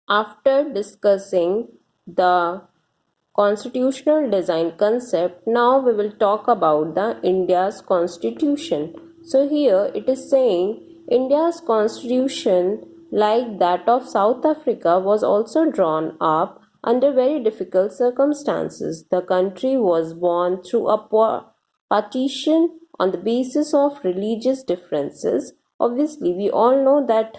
After discussing the constitutional design concept, now we will talk about the India's constitution. So here it is saying India's constitution, like that of South Africa, was also drawn up under very difficult circumstances. The country was born through a partition on the basis of religious differences. Obviously, we all know that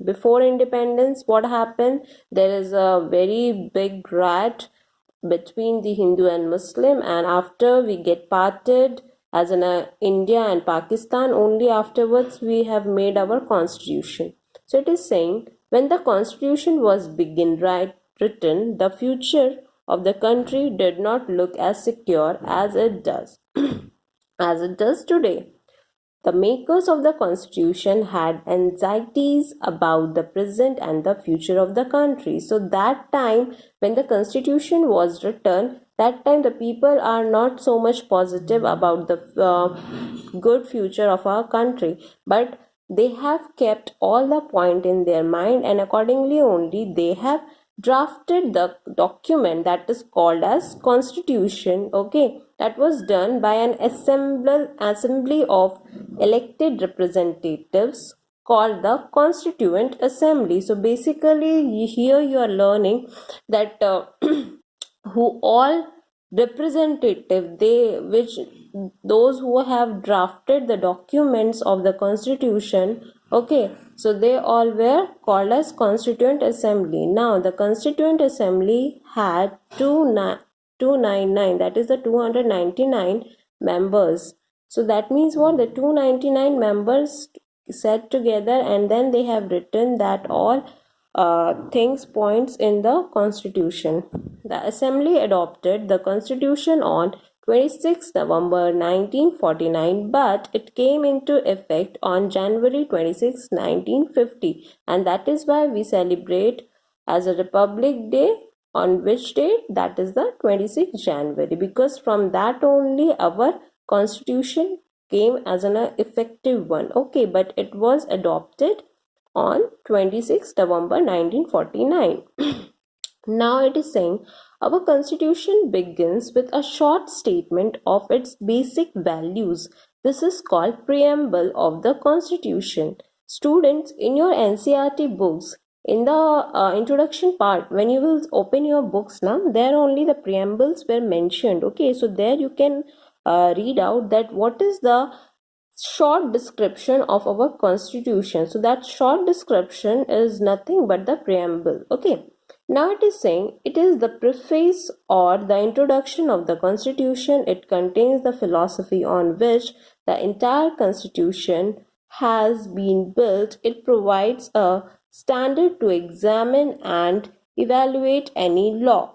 before independence, what happened? There is a very big riot between the Hindu and Muslim, and after we get parted as in India and Pakistan, only afterwards we have made our constitution. So it is saying when the constitution was written, the future of the country did not look as secure as it does as it does today. The makers of the Constitution had anxieties about the present and the future of the country. So, that time when the Constitution was written, that time the people are not so much positive about the good future of our country, but they have kept all the point in their mind, and accordingly only they have drafted the document that is called as constitution. Okay, that was done by an assembly of elected representatives called the constituent assembly. So basically here you are learning that who all representative they which those who have drafted the documents of the constitution. Okay, so they all were called as constituent assembly. Now the constituent assembly had 299, that is the 299 members. So that means what? The 299 members sat together and then they have written that all things points in the constitution. The assembly adopted the constitution on 26 November 1949, but it came into effect on January 26, 1950, and that is why we celebrate as a Republic Day. On which day? That is the 26th January, because from that only our constitution came as an effective one. Okay, but it was adopted on 26 November 1949. Now it is saying our constitution begins with a short statement of its basic values. This is called preamble of the constitution. Students, in your NCERT books, in the introduction part, when you will open your books now, there only the preambles were mentioned. Okay, so there you can read out that what is the short description of our constitution. So that short description is nothing but the preamble. Okay, now it is saying it is the preface or the introduction of the constitution. It contains the philosophy on which the entire constitution has been built. It provides a standard to examine and evaluate any law.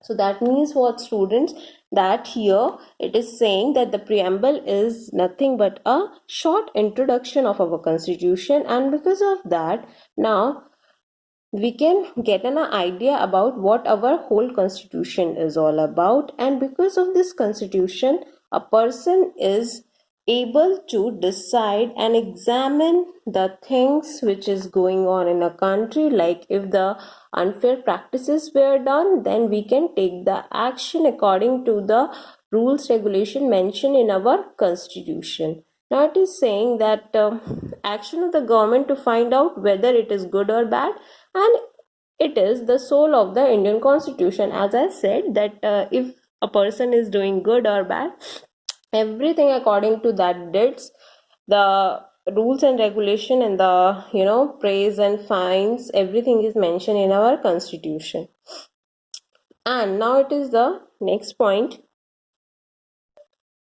So that means what, students? That here it is saying that the preamble is nothing but a short introduction of our constitution, and because of that now we can get an idea about what our whole constitution is all about. And because of this constitution, a person is able to decide and examine the things which is going on in a country. Like if the unfair practices were done, then we can take the action according to the rules regulation mentioned in our constitution. Now it is saying that action of the government to find out whether it is good or bad, and it is the soul of the Indian constitution. As I said that if a person is doing good or bad, everything according to that dates, the rules and regulation and the praise and fines, everything is mentioned in our constitution. And now it is the next point.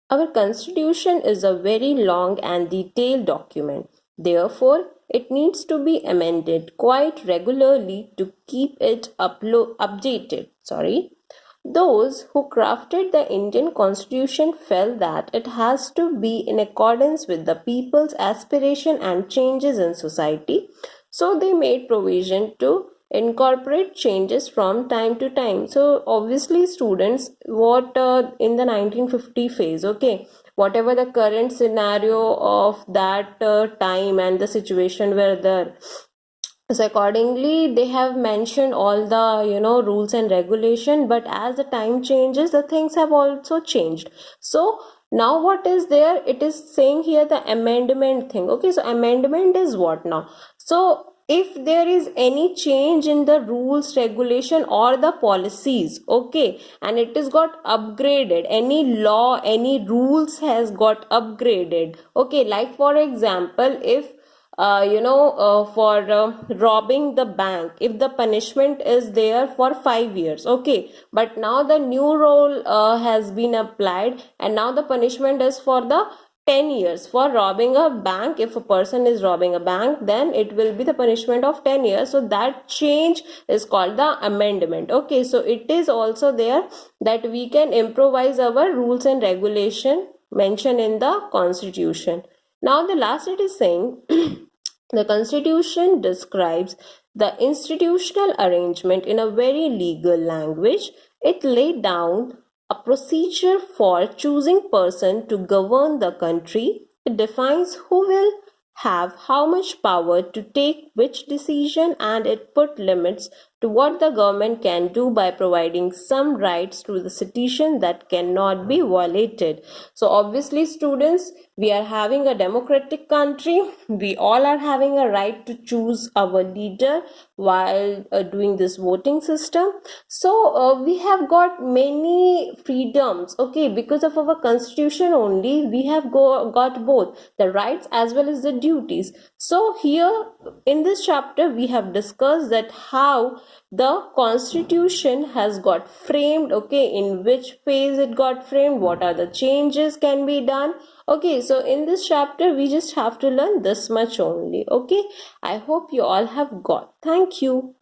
Our constitution is a very long and detailed document. Therefore, it needs to be amended quite regularly to keep it updated. Those who crafted the Indian Constitution felt that it has to be in accordance with the people's aspiration and changes in society. So they made provision to incorporate changes from time to time. So obviously, students, what in the 1950 phase, okay, whatever the current scenario of that time and the situation were there, So accordingly they have mentioned all the rules and regulation, but as the time changes the things have also changed. So now what is there, it is saying here the amendment thing. Okay, so amendment is what now? So if there is any change in the rules, regulation or the policies, okay, and it is got upgraded, any law, any rules has got upgraded, okay, like for example, if for robbing the bank, if the punishment is there for 5 years, okay, but now the new rule has been applied and now the punishment is for the 10 years for robbing a bank. If a person is robbing a bank, then it will be the punishment of 10 years. So that change is called the amendment. Okay, so it is also there that we can improvise our rules and regulation mentioned in the constitution. Now the last it is saying the constitution describes the institutional arrangement in a very legal language. It laid down a procedure for choosing person to govern the country. It defines who will have how much power to take which decision, and it put limits to what the government can do by providing some rights to the citizen that cannot be violated. So obviously students, we are having a democratic country, we all are having a right to choose our leader while doing this voting system. So we have got many freedoms, okay, because of our constitution only we have got both the rights as well as the duties. So here in this chapter we have discussed that how the constitution has got framed, okay, in which phase it got framed, what are the changes can be done. Okay, so in this chapter we just have to learn this much only. Okay, I hope you all have got. Thank you.